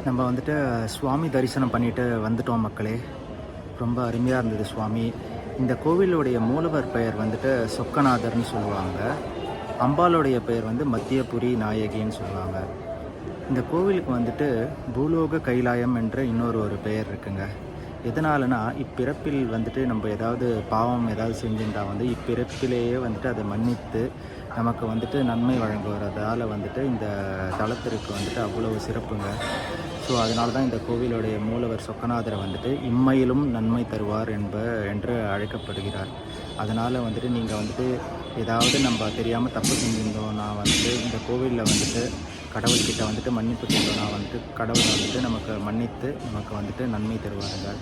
நம்ம வந்துட்டு சுவாமி தரிசனம் பண்ணிட்டு வந்துட்டோம் மக்களே. ரொம்ப அருமையாக இருந்தது சுவாமி. இந்த கோவிலுடைய மூலவர் பெயர் வந்துட்டு சொக்கநாதர்னு சொல்லுவாங்க. அம்பாளுடைய பெயர் வந்து மத்தியபுரி நாயகின்னு சொல்லுவாங்க. இந்த கோவிலுக்கு வந்துட்டு பூலோக கைலாயம் என்ற இன்னொரு பெயர் இருக்குங்க. எதனாலனா இப்பிறப்பில் வந்துட்டு நம்ம ஏதாவது பாவம் ஏதாவது செஞ்சிருந்தா வந்து இப்பிறப்பிலேயே வந்துட்டு அதை மன்னித்து நமக்கு வந்துட்டு நன்மை வழங்குவதால் வந்துட்டு இந்த தலத்திற்கு வந்துட்டு அவ்வளவு சிறப்புங்க. ஸோ அதனால தான் இந்த கோவிலுடைய மூலவர் சொக்கநாதரை வந்துட்டு இம்மையிலும் நன்மை தருவார் என்று அழைக்கப்படுகிறார். அதனால் வந்துட்டு நீங்கள் வந்துட்டு ஏதாவது நம்ம தெரியாமல் தப்பு செஞ்சிருந்தோம்னா வந்துட்டு இந்த கோவிலில் வந்துட்டு கடவுள்கிட்ட வந்துட்டு மன்னிப்பு கேட்டோம்னா வந்துட்டு கடவுள் வந்துட்டு நமக்கு மன்னித்து நமக்கு வந்துட்டு நன்மை தருவாருங்க.